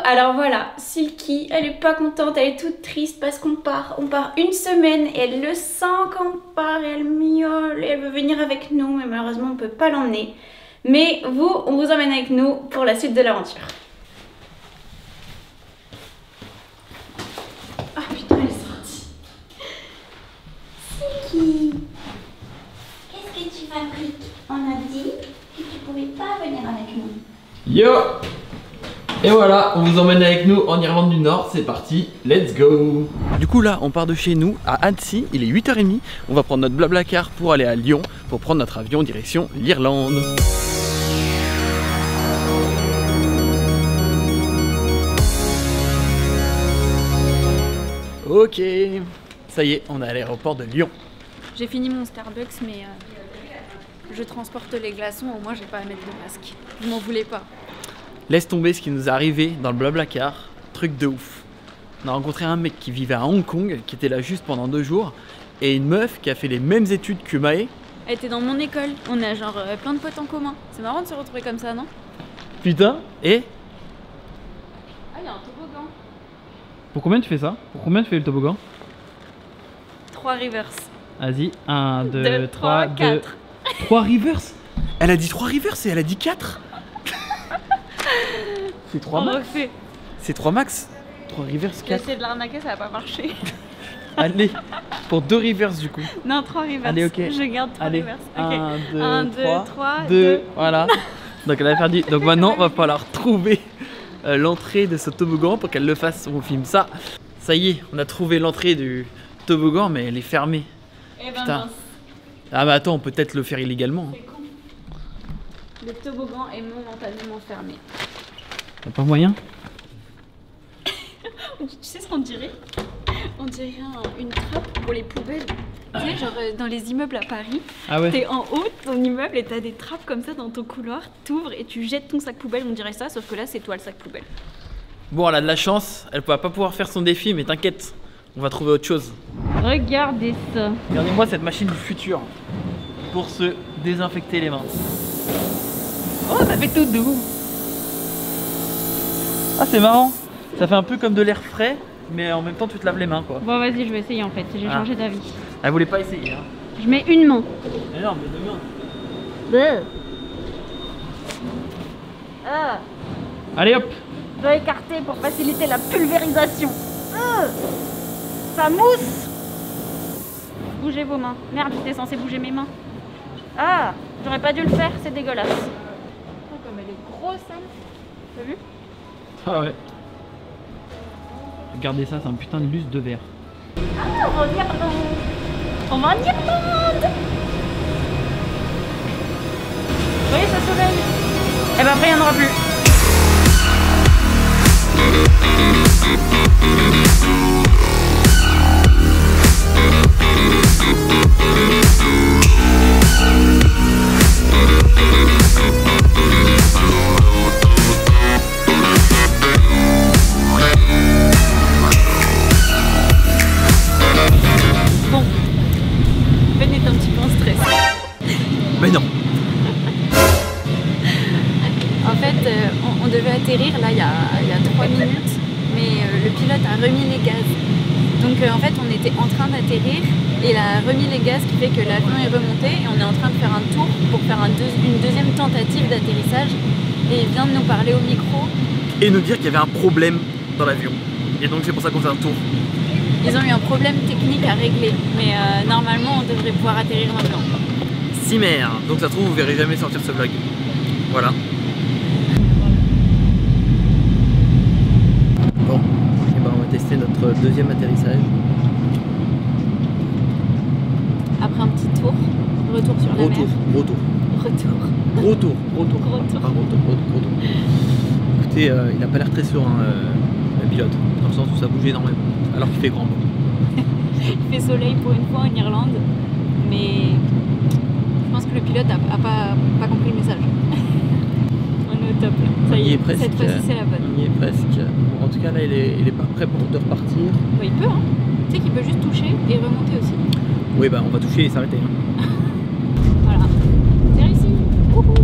alors voilà, Silky, elle est pas contente, elle est toute triste parce qu'on part une semaine et elle le sent quand on part, et elle miaule et elle veut venir avec nous, mais malheureusement on peut pas l'emmener. Mais vous, on vous emmène avec nous pour la suite de l'aventure. Ah putain, elle est sortie. Silky, qu'est-ce que tu fabriques? On a dit que tu pouvais pas venir avec nous. Yo! Et voilà, on vous emmène avec nous en Irlande du Nord, c'est parti, let's go! Du coup là, on part de chez nous à Annecy, il est 8h30, on va prendre notre Blablacar pour aller à Lyon, pour prendre notre avion direction l'Irlande. Ok, ça y est, on est à l'aéroport de Lyon. J'ai fini mon Starbucks, mais je transporte les glaçons, au moins j'ai pas à mettre de masque. Vous m'en voulez pas. Laisse tomber ce qui nous est arrivé dans le Blablacar, truc de ouf. On a rencontré un mec qui vivait à Hong Kong, qui était là juste pendant 2 jours, et une meuf qui a fait les mêmes études que Maë. Elle était dans mon école, on a genre plein de potes en commun. C'est marrant de se retrouver comme ça, non? Putain, et Ah, il y a un toboggan. pour combien tu fais ça? Pour combien tu fais le toboggan? 3 rivers. Vas-y, 1, 2, 2, 3, 3, 2... 4. 3 rivers? Elle a dit 3 rivers et elle a dit 4. C'est 3 On max. refait. C'est 3 max. 3 rivers, J'ai 4. essayé de l'arnaquer, ça a pas marché. Allez, pour 2 rivers du coup. Non, 3 rivers. Allez, ok. Je garde 3 Allez, rivers. 1, 2, 1, 2, 3, 2, voilà. Donc elle a perdu. Donc maintenant, va falloir trouver l'entrée de ce toboggan pour qu'elle le fasse. On filme ça. Ça y est, on a trouvé l'entrée du toboggan, mais elle est fermée. Eh ben Putain. mince. Ah bah attends, on peut peut-être le faire illégalement. C'est con. Le toboggan est momentanément fermé. Y'a pas moyen? Tu sais ce qu'on dirait? On dirait une trappe pour les poubelles. Tu sais, genre dans les immeubles à Paris, Ah ouais. t'es en haut de ton immeuble et t'as des trappes comme ça dans ton couloir, t'ouvres et tu jettes ton sac poubelle, on dirait ça, sauf que là c'est toi le sac poubelle. Bon, elle a de la chance, elle va pas pouvoir faire son défi, mais t'inquiète, on va trouver autre chose. Regardez ça. Regardez-moi cette machine du futur pour se désinfecter les mains. Oh, ça fait tout doux. Ah, c'est marrant. Ça fait un peu comme de l'air frais, mais en même temps tu te laves les mains quoi. Bon vas-y, je vais essayer en fait, j'ai changé d'avis. Elle voulait pas essayer hein. Je mets une main. Mais non, mais 2 mains. Allez hop. Je dois écarter pour faciliter la pulvérisation. Ça mousse. Bougez vos mains. Merde, j'étais censée bouger mes mains. Ah, j'aurais pas dû le faire, c'est dégueulasse. Oh, comme elle est grosse, hein. T'as vu? Ah ouais. Regardez ça, c'est un putain de luce de verre. Ah, on va en Irlande. On va en Irlande. Vous voyez ce soleil? Et ben après, il n'y en aura plus. Bon, Ben est un petit peu en stress. Mais non. En fait, on devait atterrir là il y a 3 minutes, mais le pilote a remis les gaz. Donc en fait, on était en train d'atterrir et il a remis les gaz, qui fait que l'avion est remonté et on est en train de faire un tour pour faire une deuxième tentative d'atterrissage. Et il vient de nous parler au micro. Et nous dire qu'il y avait un problème dans l'avion. Et donc c'est pour ça qu'on fait un tour. Ils ont eu un problème technique à régler, mais normalement on devrait pouvoir atterrir maintenant. Si merde. Donc ça se trouve vous verrez jamais sortir ce vlog. Voilà. Bon, et ben on va tester notre deuxième atterrissage. Après un petit tour, retour sur la mer. Retour. Retour. Pas gros tour. Écoutez, il n'a pas l'air très serein le pilote, dans le sens où ça bouge énormément, alors qu'il fait grand beau. Il fait soleil pour une fois en Irlande, mais je pense que le pilote a pas compris le message. On est au top là. Ça y est, presque. cette fois-ci c'est la bonne. On y est presque. En tout cas là il est pas prêt de repartir. Ouais, il peut hein. Tu sais qu'il peut juste toucher et remonter aussi. Oui bah on va toucher et s'arrêter. Hein. Voilà. C'est réussi. Ouhou.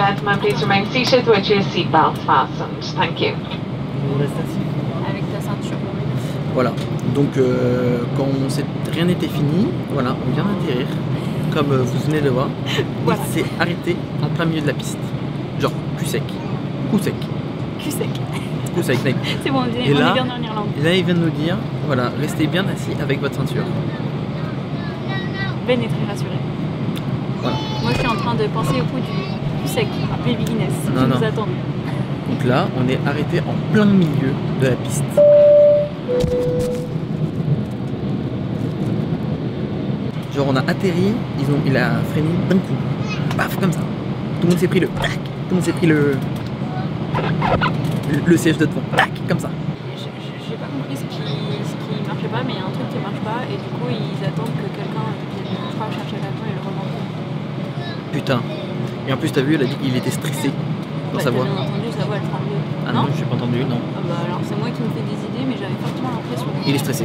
gentlemen, please remain seated with your seatbelts fastened. Thank you. On reste assis. Avec ta ceinture. Voilà, donc quand rien n'était fini, voilà, on vient d'atterrir, comme vous venez de voir. Voilà. Il s'est arrêté en plein milieu de la piste. Genre, cul sec. Coup sec. Cul sec. Coup sec, mec. C'est bon, on est bien en Irlande. Et là, il vient de nous dire, voilà, restez bien assis avec votre ceinture. Ben est très rassuré. Voilà. Moi, je suis en train de penser au coup du cul sec, Baby Guinness, qui Non, non. nous attend. Donc là, on est arrêté en plein milieu de la piste. Genre on a atterri, il a freiné d'un coup. Paf, comme ça. Tout le monde s'est pris le tac. Tout le monde s'est pris le siège de devant. Tac, comme ça. J'ai pas compris ce qui marchait pas, mais il y a un truc qui marche pas et du coup ils attendent que quelqu'un vienne chercher l'avion et le remonter. Putain. Et en plus t'as vu, elle a dit qu'il était stressé dans sa voix. Bien entendu, sa voix elle tremblait. Ah non, j'ai pas entendu, non. Ah bah alors c'est moi qui me fais des idées, mais j'avais fortement l'impression. Il est stressé.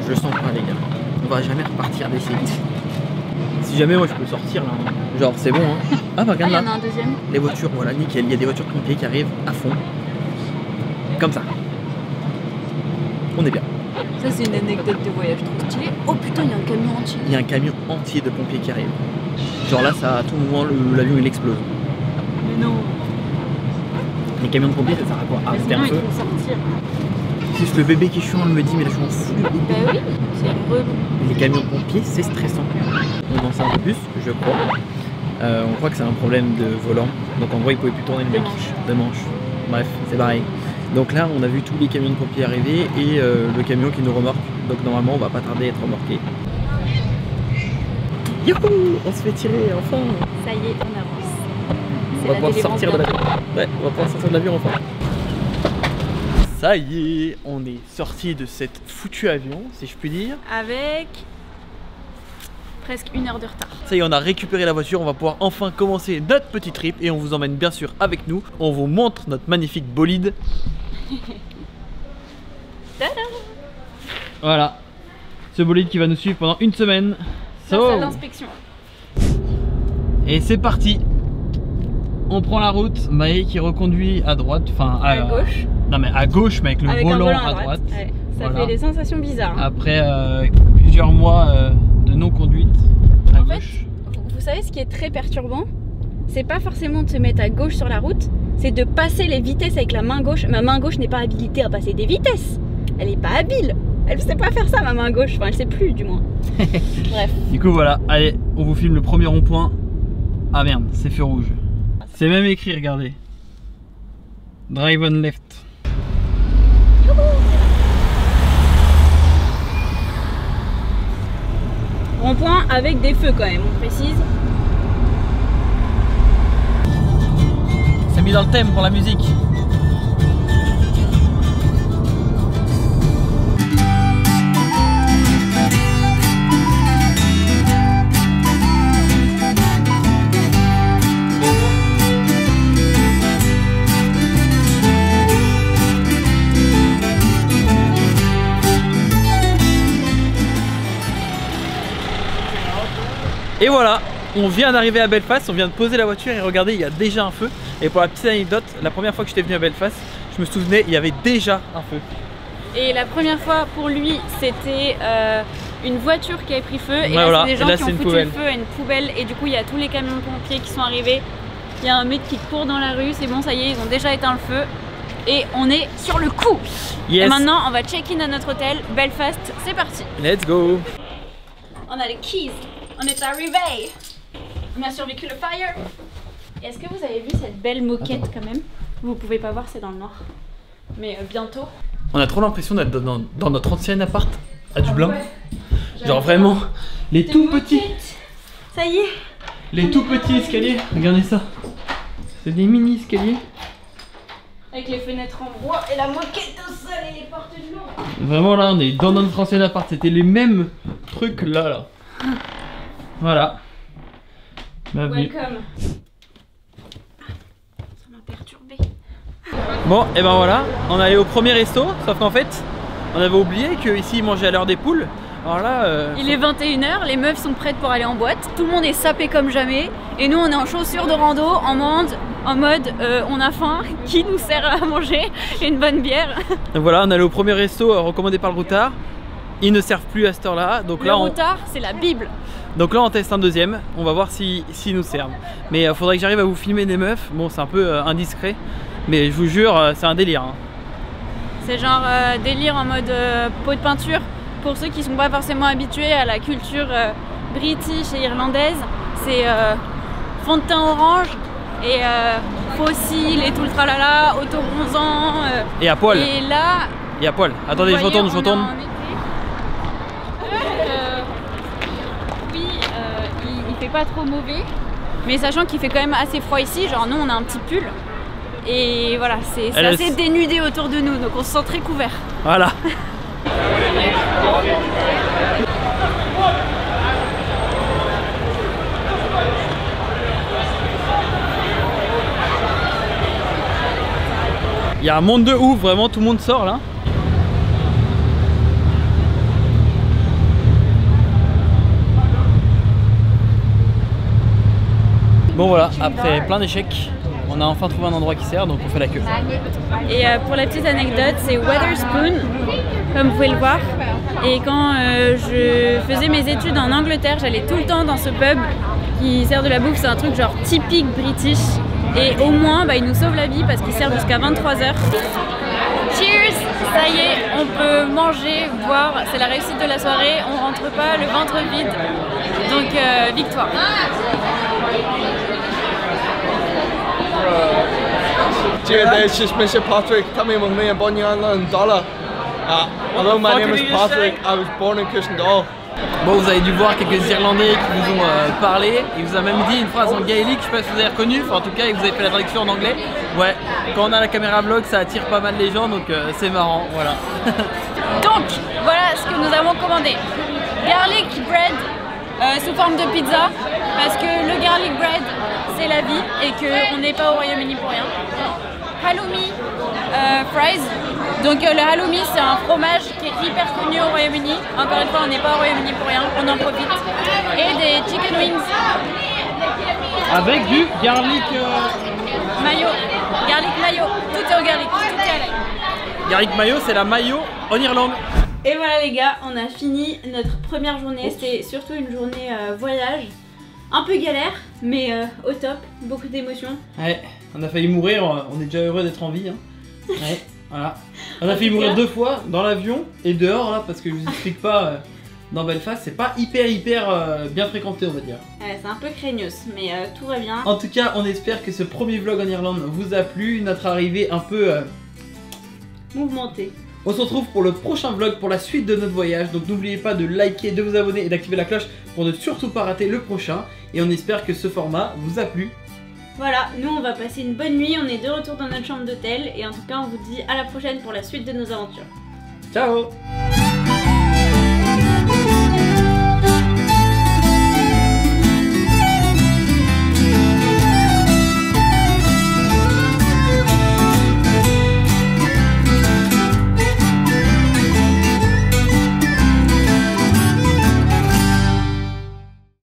Je le sens pas les gars. On va jamais repartir d'ici. Si jamais moi je peux sortir là. Genre c'est bon hein. Ah bah regarde il y là. en a un deuxième. Les voitures, voilà, nickel. Il y a des voitures pompiers qui arrivent à fond. Comme ça. On est bien. Ça c'est une anecdote de voyage trop stylée. Oh putain, il y a un camion entier. Il y a un camion entier de pompiers qui arrive. Genre là, ça, à tout moment, l'avion il explose. Mais non. Les camions de pompiers, ça sert à quoi? Ah, c'était un Sinon ils feu. vont sortir. Juste le bébé qui est chiant, elle me dit, mais là je m'en fous. Bah oui, c'est relou. Les camions de pompiers, c'est stressant. On en sait un peu plus, je crois. On croit que c'est un problème de volant. Donc en gros, il pouvait plus tourner le mec. De manche. Bref, c'est pareil. Donc là, on a vu tous les camions de pompiers arriver et le camion qui nous remorque. Donc normalement, on va pas tarder à être remorqué. Youhou, on se fait tirer enfin. Ça y est, on avance. On va pouvoir sortir de l'avion. Ouais, on va pouvoir sortir de l'avion enfin. Ça y est, on est sorti de cette foutue avion, si je puis dire. Avec presque 1 heure de retard. Ça y est, on a récupéré la voiture, on va pouvoir enfin commencer notre petit trip et on vous emmène bien sûr avec nous. On vous montre notre magnifique bolide. Tada! Voilà, ce bolide qui va nous suivre pendant une semaine. Ça, l'inspection. Et c'est parti. On prend la route, Maë qui reconduit à droite, enfin à gauche. Non mais à gauche, mais avec le volant à droite. Ouais, ça fait des sensations bizarres. Hein. Après plusieurs mois de non-conduite à gauche. Vous savez ce qui est très perturbant? C'est pas forcément de se mettre à gauche sur la route, c'est de passer les vitesses avec la main gauche. Ma main gauche n'est pas habilitée à passer des vitesses. Elle est pas habile. Elle sait pas faire ça, ma main gauche. Enfin, elle sait plus du moins. Bref. Du coup voilà, allez, on vous filme le premier rond-point. Ah merde, c'est feu rouge. C'est même écrit, regardez. Drive on left. Rond-point avec des feux quand même, on précise. C'est mis dans le thème pour la musique. Et voilà, on vient d'arriver à Belfast, on vient de poser la voiture et regardez, il y a déjà un feu. Et pour la petite anecdote, la première fois que j'étais venu à Belfast, je me souvenais, il y avait déjà un feu. Et la première fois pour lui, c'était une voiture qui avait pris feu. Et voilà, là, c'est des gens là, qui ont foutu le feu à une poubelle. Et du coup, il y a tous les camions de pompiers qui sont arrivés. Il y a un mec qui court dans la rue, c'est bon, ça y est, ils ont déjà éteint le feu. Et on est sur le coup. Yes. Et maintenant, on va check-in à notre hôtel. Belfast, c'est parti. Let's go. On a les keys. On est arrivé. On a survécu le fire. Est-ce que vous avez vu cette belle moquette quand même? Vous pouvez pas voir, c'est dans le noir. Mais bientôt. On a trop l'impression d'être dans notre ancien appart à Dublin. Ouais. Genre vraiment, les tout petits. Ça y est. Les tout petits escaliers. Regardez ça. C'est des mini escaliers. Avec les fenêtres en bois et la moquette au sol et les portes de l'eau. Vraiment là, on est dans notre ancien appart. C'était les mêmes trucs là. Voilà. Bienvenue. Welcome. Ça m'a perturbé. Bon, et ben voilà, on est allé au premier resto, sauf qu'en fait, on avait oublié qu'ici ils mangeaient à l'heure des poules. Alors là, il est 21h, les meufs sont prêtes pour aller en boîte, tout le monde est sapé comme jamais, et nous on est en chaussures de rando, en mode on a faim, qui nous sert à manger une bonne bière. Donc voilà, on est allé au premier resto recommandé par le routard. Ils ne servent plus à cette heure-là. Donc le routard, c'est la Bible. Donc là on teste un deuxième, on va voir s'ils nous servent. Mais il faudrait que j'arrive à vous filmer des meufs, bon c'est un peu indiscret, mais je vous jure c'est un délire. Hein. C'est genre délire en mode pot de peinture. Pour ceux qui ne sont pas forcément habitués à la culture british et irlandaise, c'est fond de teint orange et fossiles et tout le tralala, auto-bronzant. Et à poil. Et là... Et à poil. Attendez, je retourne. Il fait pas trop mauvais, mais sachant qu'il fait quand même assez froid ici, genre nous on a un petit pull et voilà, c'est assez dénudé autour de nous, donc on se sent très couvert. Voilà. Il y a un monde de ouf, vraiment tout le monde sort là. Bon voilà, après plein d'échecs, on a enfin trouvé un endroit qui sert, donc on fait la queue. Et pour la petite anecdote, c'est Wetherspoon, comme vous pouvez le voir. Et quand je faisais mes études en Angleterre, j'allais tout le temps dans ce pub qui sert de la bouffe, c'est un truc genre typique british. Et au moins, il nous sauve la vie parce qu'il sert jusqu'à 23h. Cheers! Ça y est, on peut manger, boire, c'est la réussite de la soirée, on rentre pas le ventre vide. Donc victoire. Cheers, it's just Mr. Patrick. Come in with me and Bonnie and Dollar. Hello, my name is Patrick. I was born in Cushendall. Bon, vous avez dû voir quelques Irlandais qui vous ont parlé. Il vous a même dit une phrase en gaélique, je sais pas si vous avez reconnu, enfin, en tout cas il vous avez fait la traduction en anglais. Ouais, quand on a la caméra vlog ça attire pas mal les gens, donc c'est marrant, voilà. Donc, voilà ce que nous avons commandé. Garlic bread sous forme de pizza, parce que le garlic bread c'est la vie et qu'on n'est pas au Royaume-Uni pour rien. Halloumi fries. Donc le halloumi c'est un fromage qui est hyper connu au Royaume-Uni. Encore une fois on n'est pas au Royaume-Uni pour rien, on en profite. Et des chicken wings. Avec du garlic mayo. Garlic mayo. Tout est au garlic, tout est à l'ail. Garlic mayo c'est la mayo en Irlande. Et voilà les gars, on a fini notre première journée. C'était surtout une journée voyage. Un peu galère, mais au top, beaucoup d'émotions. Ouais, on a failli mourir, on est déjà heureux d'être en vie. Hein. Ouais, voilà. On a failli mourir 2 fois, dans l'avion et dehors là, parce que je vous explique pas, dans Belfast, c'est pas hyper bien fréquenté on va dire. Ouais, c'est un peu craignos, mais tout va bien. En tout cas, on espère que ce premier vlog en Irlande vous a plu, notre arrivée un peu... mouvementée. On se retrouve pour le prochain vlog pour la suite de notre voyage. Donc n'oubliez pas de liker, de vous abonner et d'activer la cloche pour ne surtout pas rater le prochain. Et on espère que ce format vous a plu. Voilà, nous on va passer une bonne nuit, on est de retour dans notre chambre d'hôtel. Et en tout cas on vous dit à la prochaine pour la suite de nos aventures. Ciao!